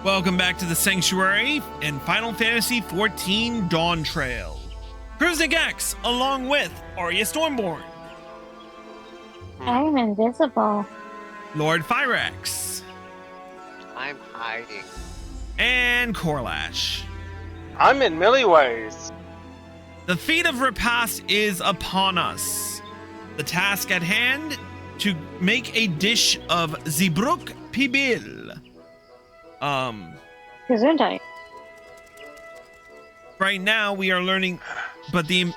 Welcome back to the Sanctuary and Final Fantasy XIV Dawntrail. Cruising X, along with Arya Stormborn, I'm invisible. Lord Fyrax, I'm hiding. and Corlash. I'm in Milliways. The feat of Repast is upon us. The task at hand, to make a dish of Zibruk Pibil. Gesundheit. Right now we are learning, but the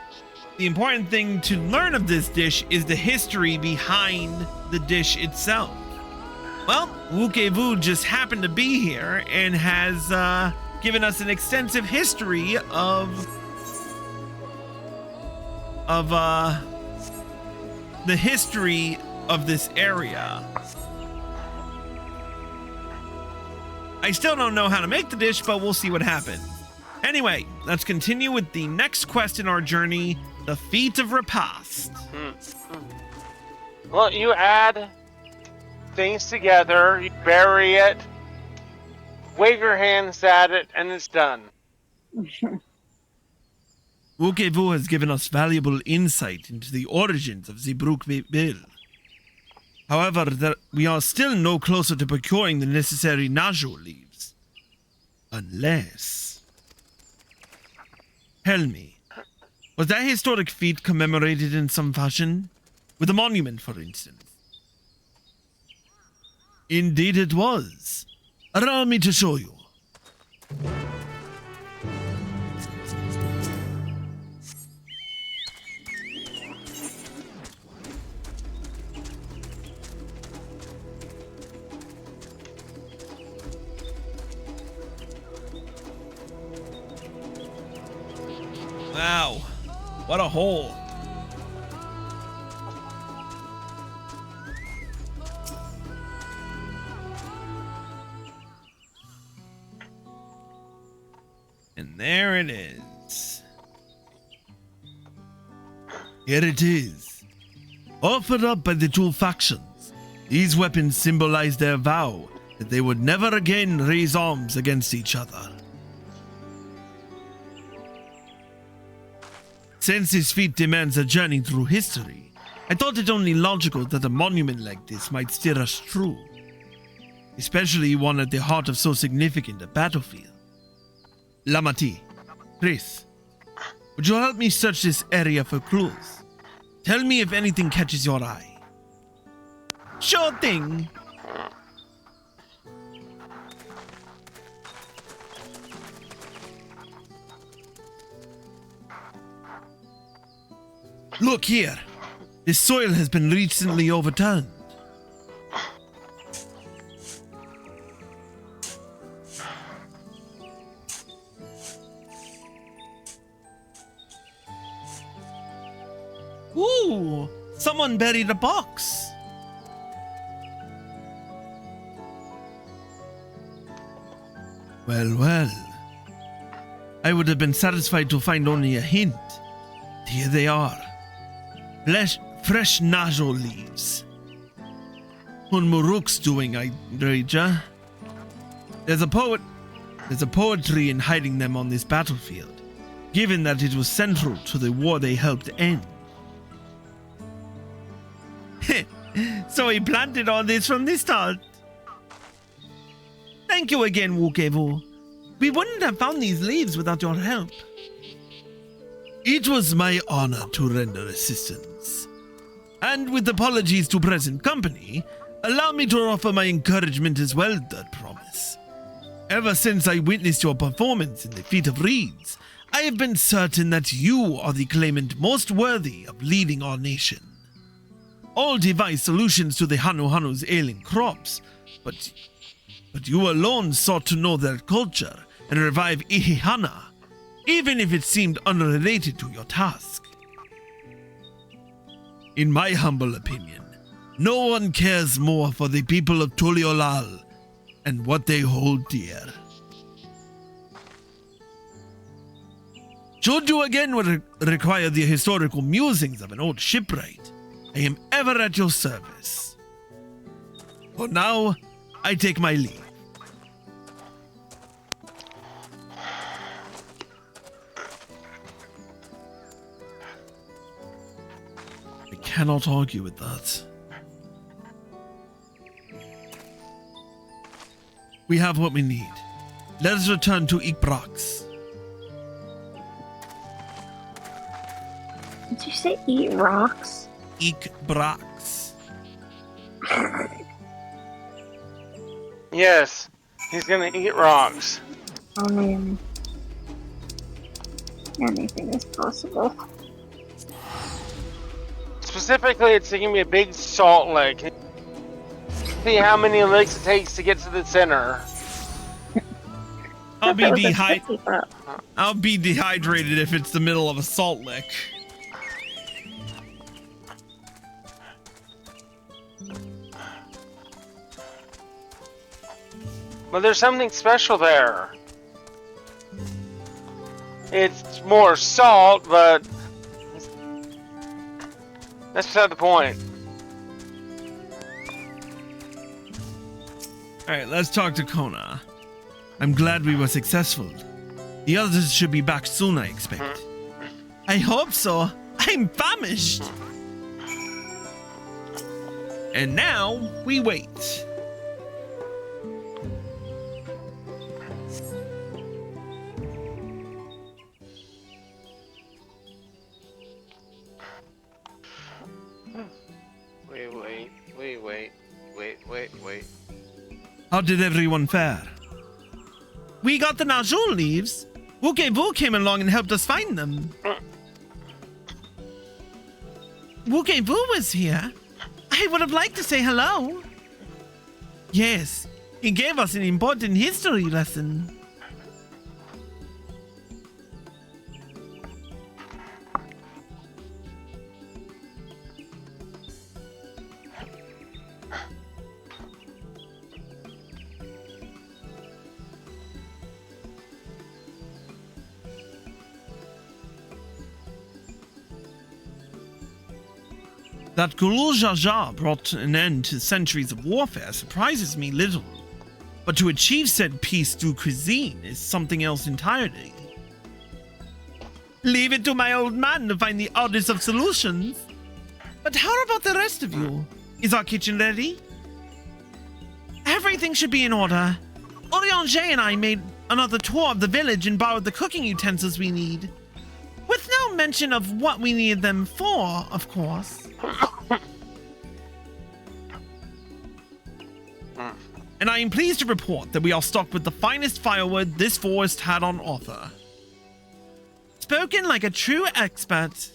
important thing to learn of this dish is the history behind the dish itself. Well, Wukevu just happened to be here and has given us an extensive history of the history of this area. I still don't know how to make the dish, but we'll see what happens. Anyway, let's continue with the next quest in our journey, the Feat of Repast. Well, you add things together, you bury it, wave your hands at it, and it's done. Wukevu has given us valuable insight into the origins of Zibruk Bil. However, we are still no closer to procuring the necessary Najo leaves. Unless... Tell me, was that historic feat commemorated in some fashion? With a monument, for instance? Indeed it was. Allow me to show you. Wow, what a hole. And there it is. Here it is. Offered up by the two factions, these weapons symbolize their vow that they would never again raise arms against each other. Since this feat demands a journey through history, I thought it only logical that a monument like this might steer us through, especially one at the heart of so significant a battlefield. Lamati, Chris, would you help me search this area for clues? Tell me if anything catches your eye. Sure thing. Look here. This soil has been recently overturned. Ooh, someone buried a box. Well. I would have been satisfied to find only a hint. Here they are. Fresh Najo leaves. Hunmuruk's doing, Idreja. There's a poetry in hiding them on this battlefield, given that it was central to the war they helped end. So he planted all this from the start. Thank you again, Wukevu. We wouldn't have found these leaves without your help. It was my honor to render assistance. And with apologies to present company, allow me to offer my encouragement as well, Third Promise. Ever since I witnessed your performance in the Feat of Reeds, I have been certain that you are the claimant most worthy of leading our nation. All devise solutions to the Hanu's ailing crops, but you alone sought to know their culture and revive Ihihana, even if it seemed unrelated to your task. In my humble opinion, no one cares more for the people of Tuliolal and what they hold dear. Should you again require the historical musings of an old shipwright, I am ever at your service. For now, I take my leave. cannot argue with that. We have what we need. Let us return to Ikbrax. Did you say eat rocks? Ikbrax. Yes, he's gonna eat rocks. I mean, anything is possible. Specifically, it's gonna be a big salt lick. See how many licks it takes to get to the center. I'll That was be a tricky part. I'll be dehydrated if it's the middle of a salt lick. But there's something special there. It's more salt, but that's beside the point. Alright, let's talk to Kona. I'm glad we were successful. The others should be back soon, I expect. I hope so. I'm famished. And now, we wait. Wait. How did everyone fare? We got the Najul leaves. Wuke came along and helped us find them. Wuke was here. I would have liked to say hello. Yes, he gave us an important history lesson. That Gulul Jaja brought an end to centuries of warfare surprises me little. But to achieve said peace through cuisine is something else entirely. Leave it to my old man to find the oddest of solutions. But how about the rest of you? Is our kitchen ready? Everything should be in order. Oriange and I made another tour of the village and borrowed the cooking utensils we need. With no mention of what we needed them for, of course. And I am pleased to report that we are stocked with the finest firewood this forest had on offer. Spoken like a true expert.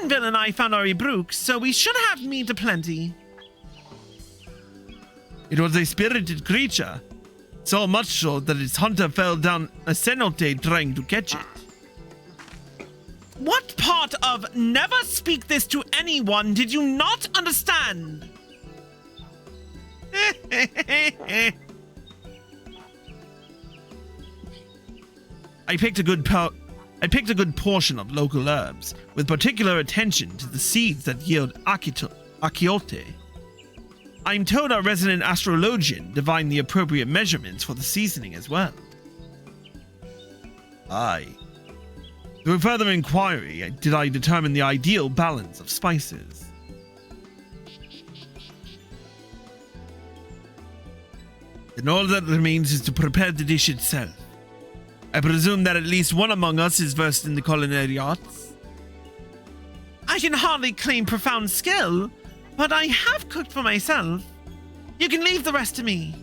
Anvil and I found our Ibruk, so we should have meat aplenty. It was a spirited creature, so much so that its hunter fell down a cenote trying to catch it. What part of never speak this to anyone did you not understand? I picked a good portion of local herbs, with particular attention to the seeds that yield akiote. I'm told our resident astrologian divined the appropriate measurements for the seasoning as well. Aye. Through further inquiry, did I determine the ideal balance of spices. Then all that remains is to prepare the dish itself. I presume that at least one among us is versed in the culinary arts. I can hardly claim profound skill, but I have cooked for myself. You can leave the rest to me.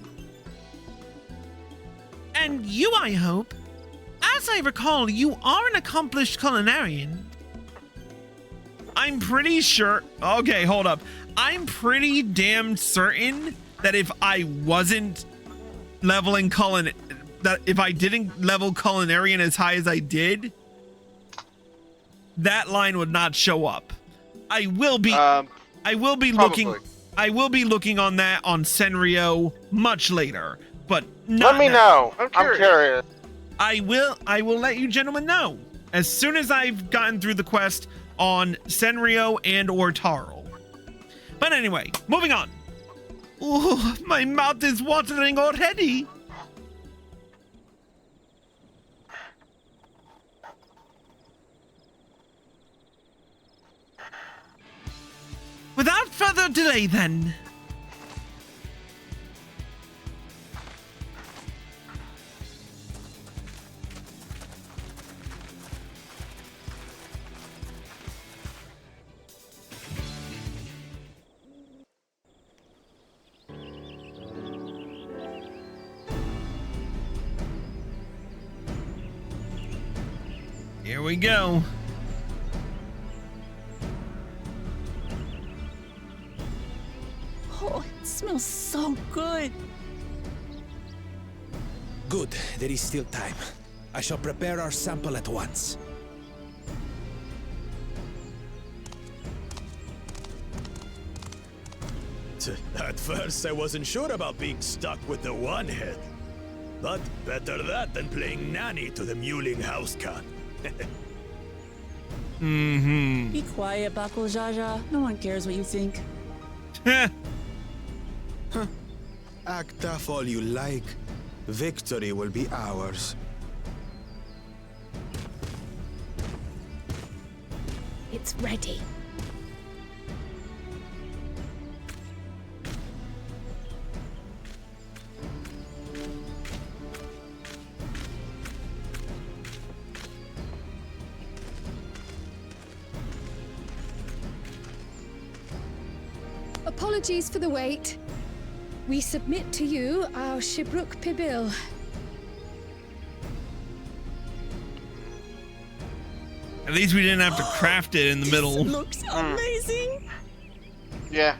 And you, I hope. As I recall, you are an accomplished culinarian. I'm pretty sure... Okay, hold up. I'm pretty damn certain that if I wasn't leveling that if I didn't level culinarian as high as I did, that line would not show up. I will be looking on that on Senrio much later, but not let me now. know. I'm curious. I will let you gentlemen know as soon as I've gotten through the quest on Senrio and or Taro. But anyway, moving on. Ooh, my mouth is watering already. Without further delay, then. Here we go. Oh, it smells so good. Good, there is still time. I shall prepare our sample at once. At first, I wasn't sure about being stuck with the one head. But better that than playing nanny to the mewling house cat. Mm-hmm. Be quiet, Bakul Jaja. No one cares what you think. Act tough all you like. Victory will be ours. It's ready. Apologies for the wait. We submit to you our Shibruk Pibil. At least we didn't have to craft it in the middle. Looks amazing. Yeah.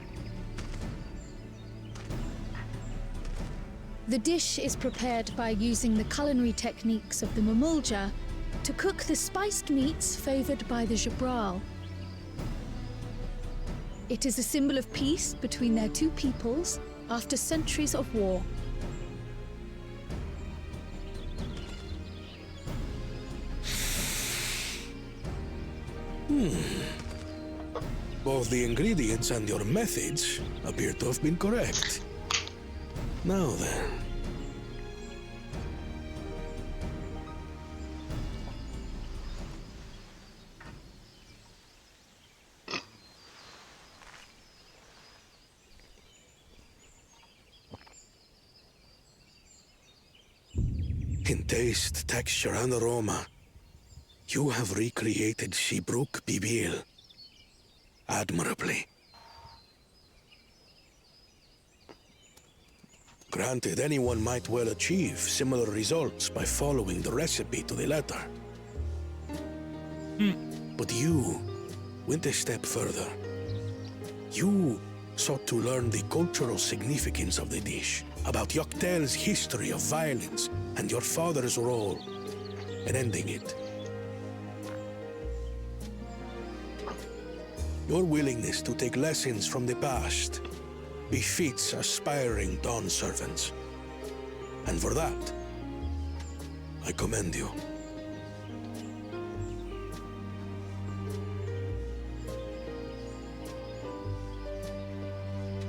The dish is prepared by using the culinary techniques of the Mamulja to cook the spiced meats favored by the Jabral. It is a symbol of peace between their two peoples after centuries of war. Both the ingredients and your methods appear to have been correct. Now then. In taste, texture, and aroma, you have recreated Shibruk Pibil admirably. Granted, anyone might well achieve similar results by following the recipe to the letter. But you went a step further. You sought to learn the cultural significance of the dish, about Yoktel's history of violence and your father's role in ending it. Your willingness to take lessons from the past befits aspiring Dawn servants. And for that, I commend you.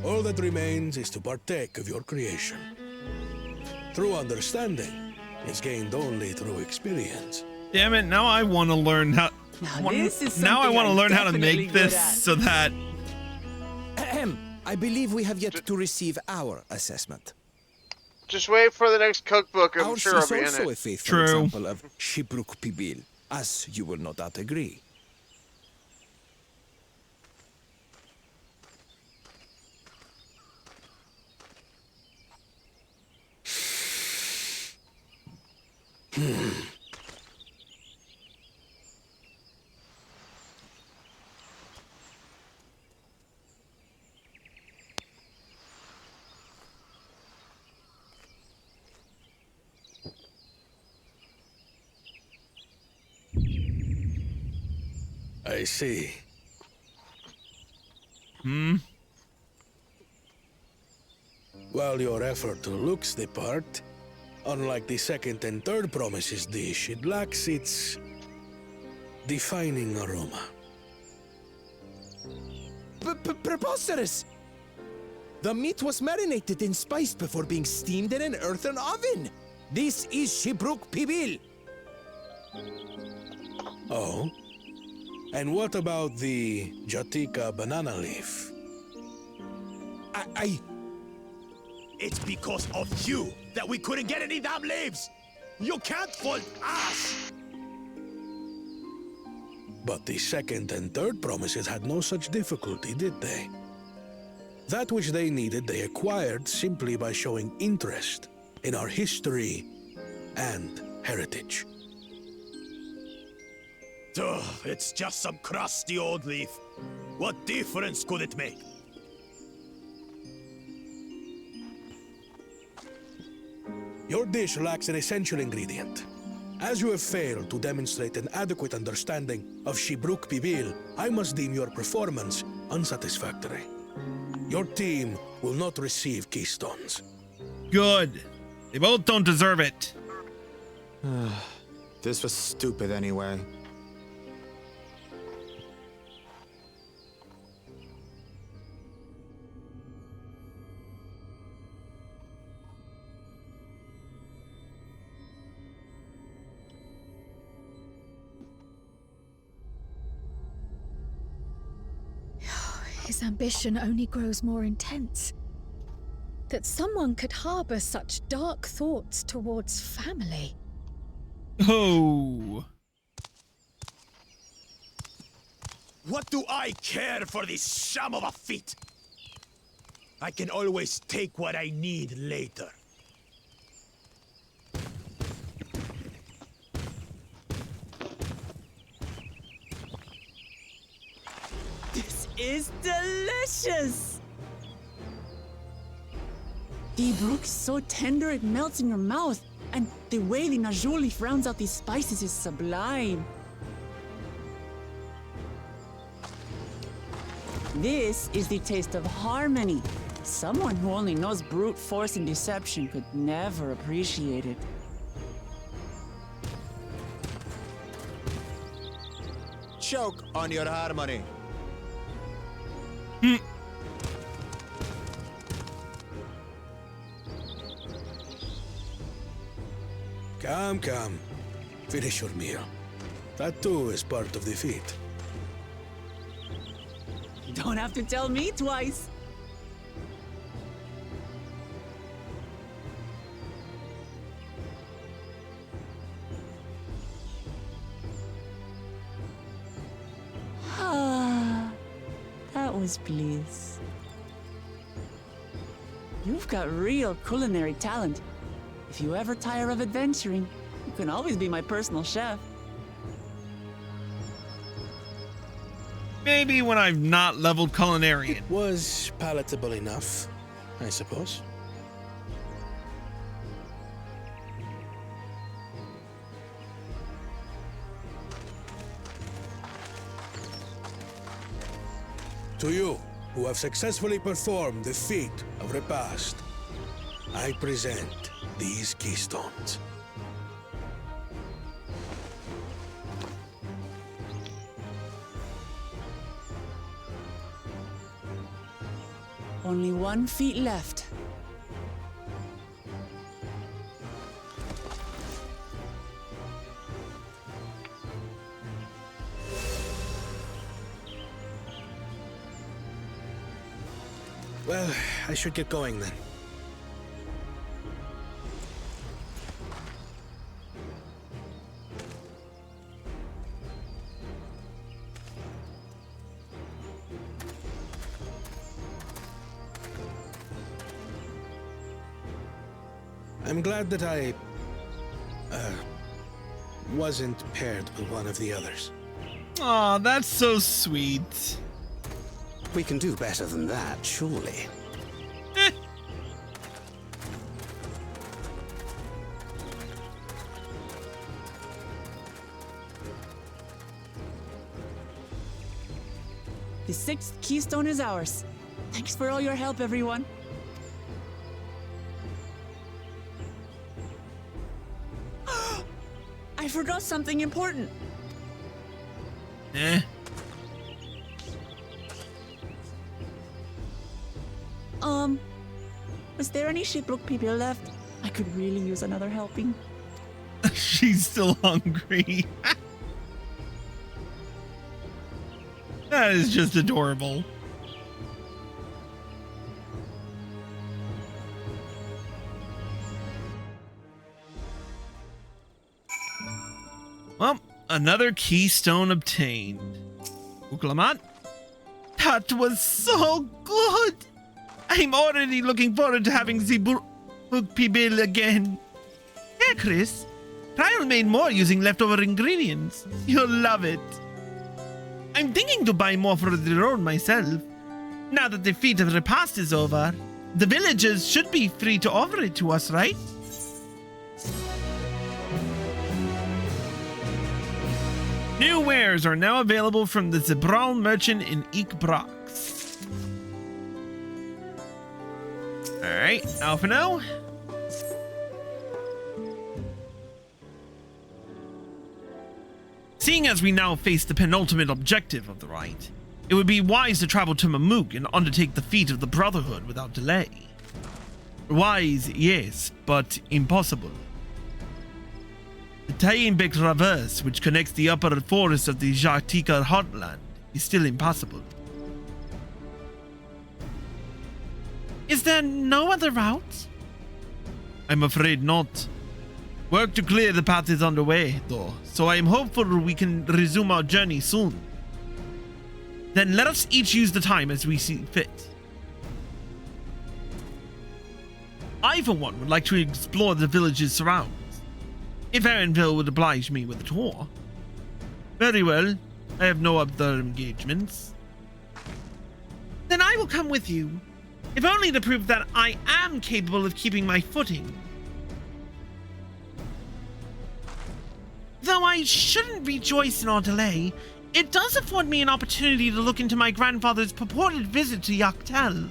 All that remains is to partake of your creation. True understanding is gained only through experience. Damn it! Now I want to learn how. Now I want to learn how to make this so that. Ahem. I believe we have yet to receive our assessment. Just wait for the next cookbook. I'm Ours sure I'll is be in also a it. faithful True. example of Shibruk Pibil, as you will no doubt agree. I see. While your effort looks the part, unlike the second and third promises dish, it lacks its defining aroma. Preposterous! The meat was marinated in spice before being steamed in an earthen oven. This is Shibruk Pibil. Oh? And what about the Jatika banana leaf? It's because of you that we couldn't get any damn leaves! You can't fault us! But the second and third promises had no such difficulty, did they? That which they needed, they acquired simply by showing interest in our history and heritage. Ugh, it's just some crusty old leaf. What difference could it make? Your dish lacks an essential ingredient. As you have failed to demonstrate an adequate understanding of Shibruk Pibil, I must deem your performance unsatisfactory. Your team will not receive keystones. Good. They both don't deserve it. This was stupid anyway. His ambition only grows more intense. That someone could harbor such dark thoughts towards family. Oh. What do I care for this sham of a feat? I can always take what I need later. This is delicious! The brook is so tender it melts in your mouth, and the way the najou leaf rounds out these spices is sublime. This is the taste of harmony. Someone who only knows brute force and deception could never appreciate it. Choke on your harmony. Come, come. Finish your meal. That too is part of the feat. You don't have to tell me twice. That was bliss. You've got real culinary talent. If you ever tire of adventuring, you can always be my personal chef. Maybe when I've not leveled culinarian. Was palatable enough, I suppose. To you, who have successfully performed the feat of Repast, I present these keystones. Only 1 feet left. Well, I should get going then. I'm glad that I wasn't paired with one of the others. Aw, that's so sweet. We can do better than that, surely. The 6th keystone is ours. Thanks for all your help, everyone. I forgot something important. Was there any Shibruk people left? I could really use another helping. She's still hungry. That is just adorable. Well, another keystone obtained. Uklamat? That was so good! I'm already looking forward to having the Pibil again. Yeah, Chris. Trial made more using leftover ingredients. You'll love it. I'm thinking to buy more for the road myself. Now that the feat of Repast is over, the villagers should be free to offer it to us, right? New wares are now available from the Zebral merchant in Eekbrox. Alright, now for now. Seeing as we now face the penultimate objective of the rite, it would be wise to travel to Mamuk and undertake the feat of the Brotherhood without delay. Wise, yes, but impossible. The Tayenbek Traverse, which connects the upper forest of the Jartika heartland, is still impossible. Is there no other route? I'm afraid not. Work to clear the path is underway, though, so I am hopeful we can resume our journey soon. Then let us each use the time as we see fit. I, for one, would like to explore the village's surroundings. If Aaronville would oblige me with a tour. Very well. I have no other engagements. Then I will come with you, if only to prove that I am capable of keeping my footing. Though I shouldn't rejoice in our delay, it does afford me an opportunity to look into my grandfather's purported visit to Yaktel.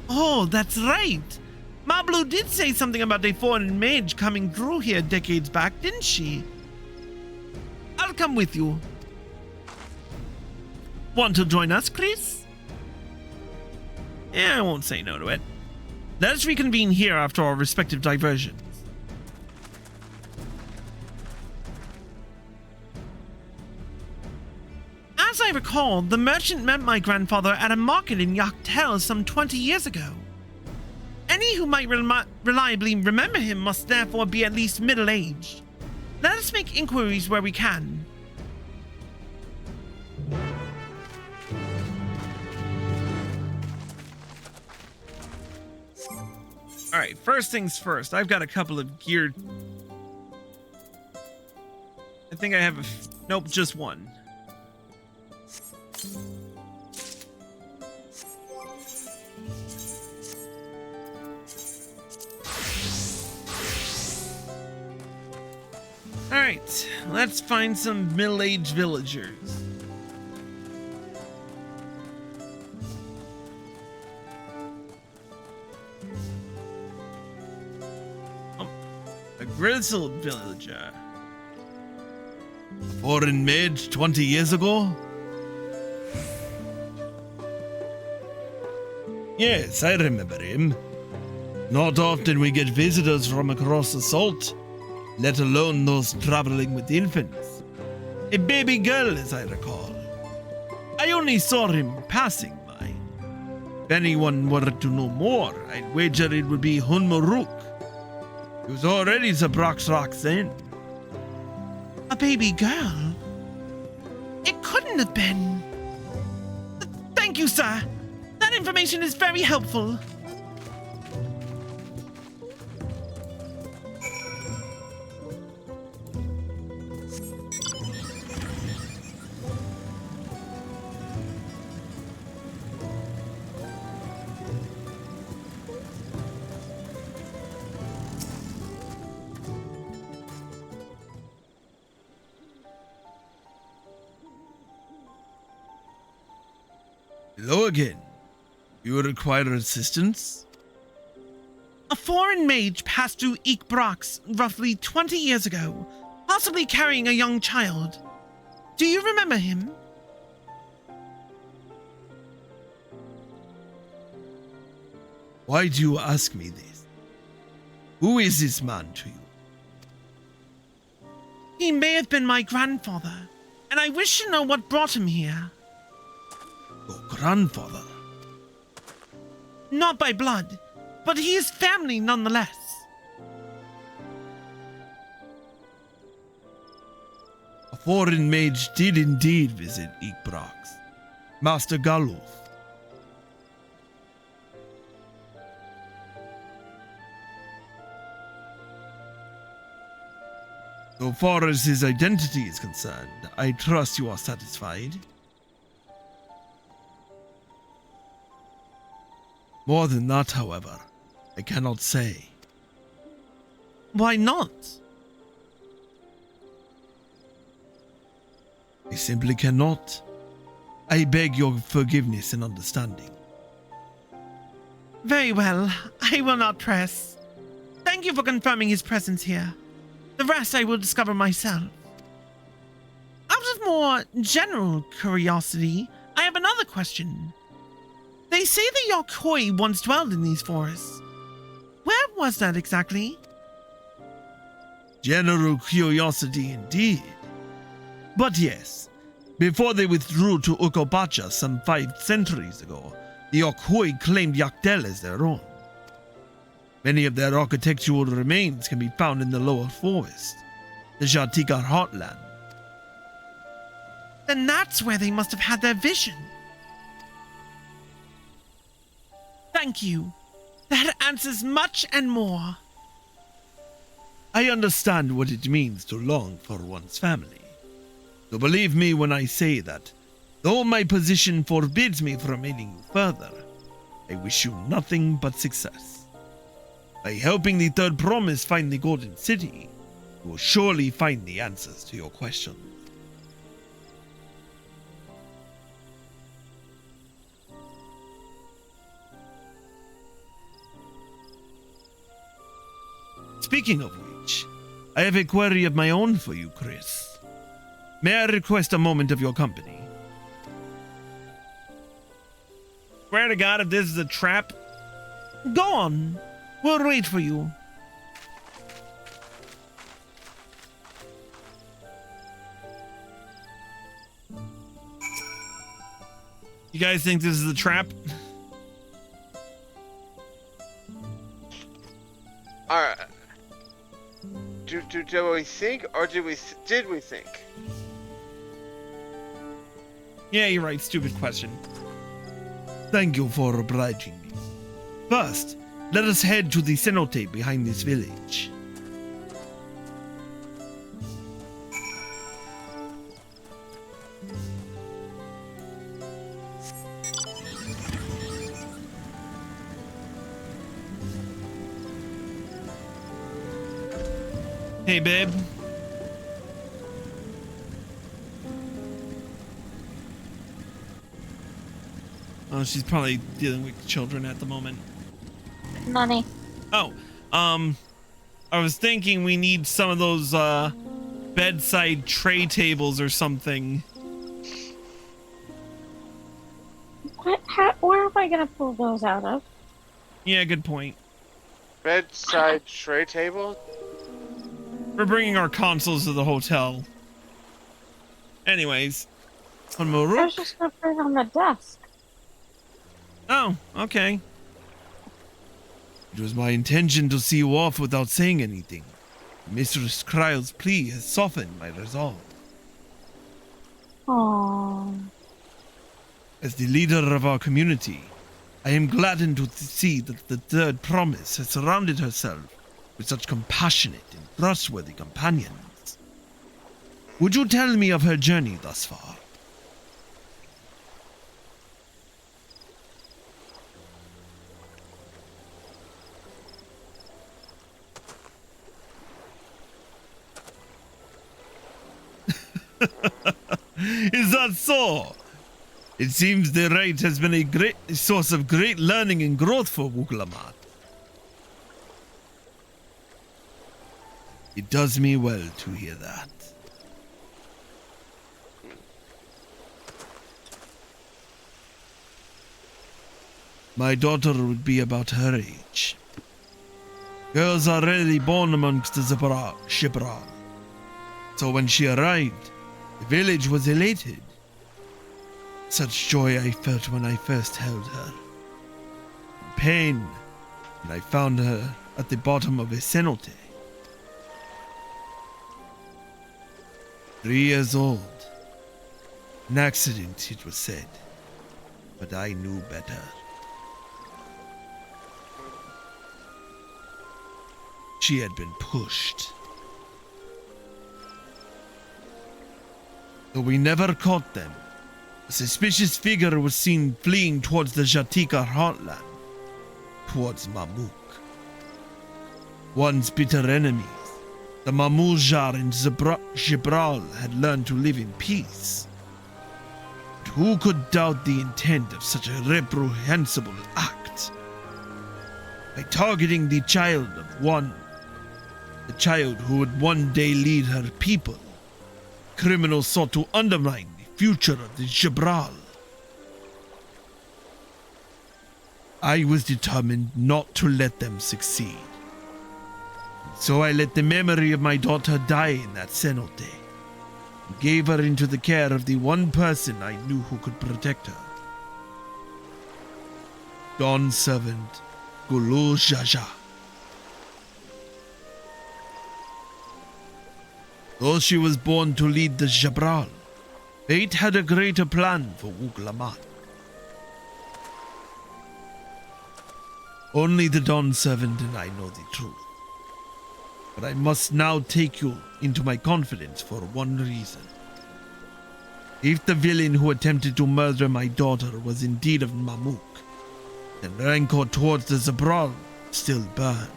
Oh, that's right. Mablu did say something about a foreign mage coming through here decades back, didn't she? I'll come with you. Want to join us, Chris? Yeah, I won't say no to it. Let us reconvene here after our respective diversions. As I recall, the merchant met my grandfather at a market in Yaktel some 20 years ago. Any who might reliably remember him must therefore be at least middle-aged. Let us make inquiries where we can. Alright, first things first. I've got a couple of gear. I think I have nope, just one. Alright, let's find some middle-aged villagers. Oh, a grizzled villager. A foreign mage 20 years ago? Yes, I remember him. Not often we get visitors from across the salt, let alone those traveling with infants. A baby girl, as I recall. I only saw him passing by. If anyone were to know more, I'd wager it would be Hunmaruk. He was already the Broxrox then. A baby girl? It couldn't have been. Thank you, sir. That information is very helpful. Hello again. You require assistance? A foreign mage passed through Eekbrox roughly 20 years ago, possibly carrying a young child. Do you remember him? Why do you ask me this? Who is this man to you? He may have been my grandfather, and I wish to know what brought him here. Your grandfather? Not by blood, but he is family nonetheless. foreign mage did indeed visit Ikbrax. Master Galuf. So far as his identity is concerned, I trust you are satisfied. More than that, however, I cannot say. Why not? I simply cannot. I beg your forgiveness and understanding. Very well. I will not press. Thank you for confirming his presence here. The rest I will discover myself. Out of more general curiosity, I have another question. They say the Yokoi once dwelled in these forests. Where was that exactly? General curiosity indeed. But yes, before they withdrew to Ukobacha some 5 centuries ago, the Yokoi claimed Yakdel as their own. Many of their architectural remains can be found in the lower forest, the Jatikar heartland. Then that's where they must have had their vision. Thank you. That answers much and more. I understand what it means to long for one's family. So believe me when I say that, though my position forbids me from aiding you further, I wish you nothing but success. By helping the Third Promise find the Golden City, you will surely find the answers to your questions. Speaking of which, I have a query of my own for you, Chris. May I request a moment of your company? Swear to God, if this is a trap, go on. We'll wait for you. You guys think this is a trap? Alright. Do we think, or did we think? Yeah, you're right. Stupid question. Thank you for obliging me. First, let us head to the cenote behind this village. Hey, babe. Oh, she's probably dealing with children at the moment. Money. Oh, I was thinking we need some of those, bedside tray tables or something. Where am I gonna pull those out of? Yeah, good point. Bedside tray table? We're bringing our consoles to the hotel. Anyways, one more. I was just gonna put it on the desk. Oh, okay. It was my intention to see you off without saying anything. Mistress Kryle's plea has softened my resolve. Aww. As the leader of our community, I am gladdened to see that the Third Promise has surrounded herself with such compassionate and trustworthy companions. Would you tell me of her journey thus far? Is that so? It seems the rite has been a great source of great learning and growth for Wuglamat. It does me well to hear that. My daughter would be about her age. Girls are rarely born amongst the Shibra. So when she arrived, the village was elated. Such joy I felt when I first held her. Pain when I found her at the bottom of a cenote. 3 years old. An accident, it was said. But I knew better. She had been pushed. Though we never caught them, a suspicious figure was seen fleeing towards the Jatika heartland, towards Mamuk. Once bitter enemies, the Mamujar and Gibral had learned to live in peace. But who could doubt the intent of such a reprehensible act? By targeting the child of one, the child who would one day lead her people, criminals sought to undermine the future of the Gibral. I was determined not to let them succeed. So I let the memory of my daughter die in that cenote, and gave her into the care of the one person I knew who could protect her. Dawn servant Gulu Jaja. Though she was born to lead the Gibral, fate had a greater plan for Wuglamat. Only the Dawn servant and I know the truth. But I must now take you into my confidence for one reason. If the villain who attempted to murder my daughter was indeed of Mamuk, then rancor towards the Gibral still burned.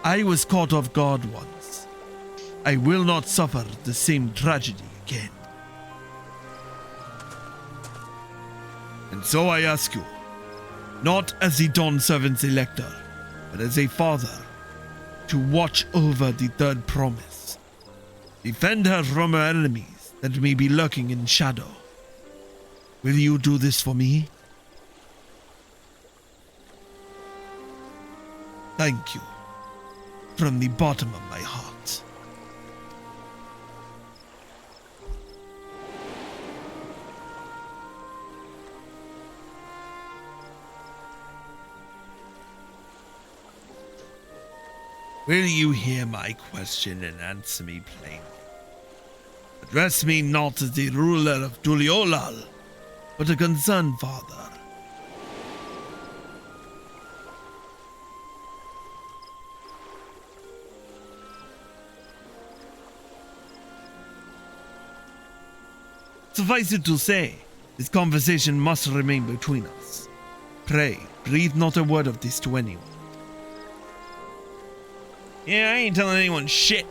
I was caught off guard once. I will not suffer the same tragedy again. And so I ask you, not as the Dawn servant's elector, but as a father, to watch over the third promise. Defend her from her enemies that may be lurking in shadow. Will you do this for me? Thank you, from the bottom of my heart. Will you hear my question and answer me plainly? Address me not as the ruler of Duliolal, but a concerned father. Suffice it to say, this conversation must remain between us. Pray, breathe not a word of this to anyone. Yeah, I ain't telling anyone shit.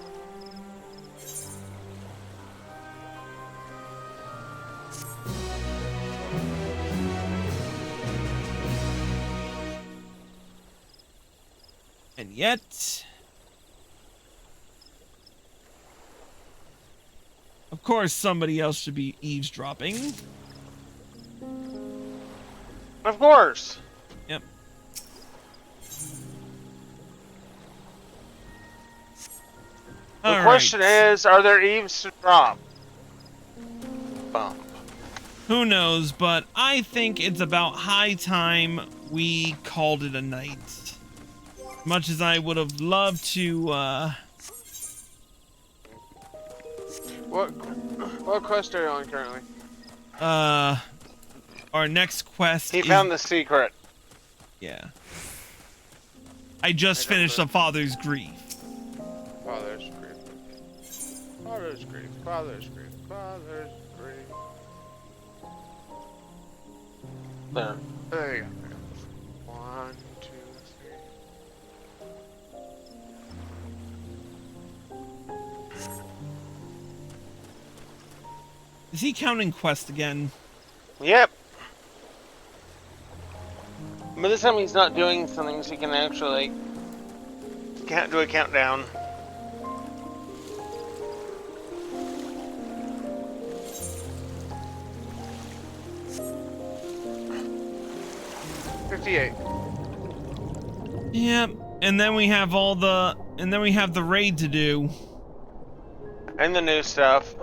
And yet, of course, somebody else should be eavesdropping. Of course. Yep. The question is, are there eaves to drop? Bump. Who knows, but I think it's about high time we called it a night. Much as I would have loved to, What quest are you on currently? our next quest He is... found the secret. Yeah. I just finished The Father's Grief. Father's grief. Father's grief. Father's grief. Father's grief. There you go. 1, 2, 3. Is he counting quests again? Yep. But this time he's not doing something, so he can actually can't do a countdown. Yep. And then we have the raid to do. And the new stuff.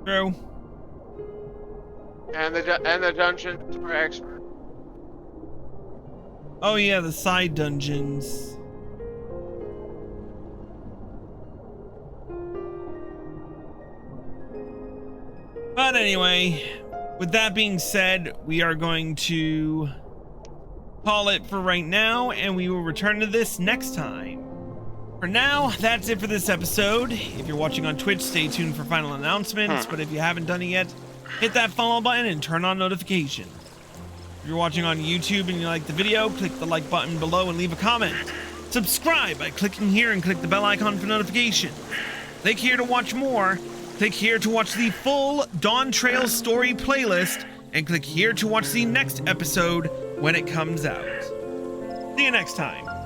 True. And the dungeon for expert. Oh yeah, the side dungeons. But anyway, with that being said, we are going to call it for right now, and we will return to this next time. For now, that's it for this episode. If you're watching on Twitch, stay tuned for final announcements, but if you haven't done it yet, hit that follow button and turn on notifications. If you're watching on YouTube and you like the video, click the like button below and leave a comment. Subscribe by clicking here and click the bell icon for notification. Click here to watch more. Click here to watch the full Dawntrail story playlist, and click here to watch the next episode when it comes out. See you next time.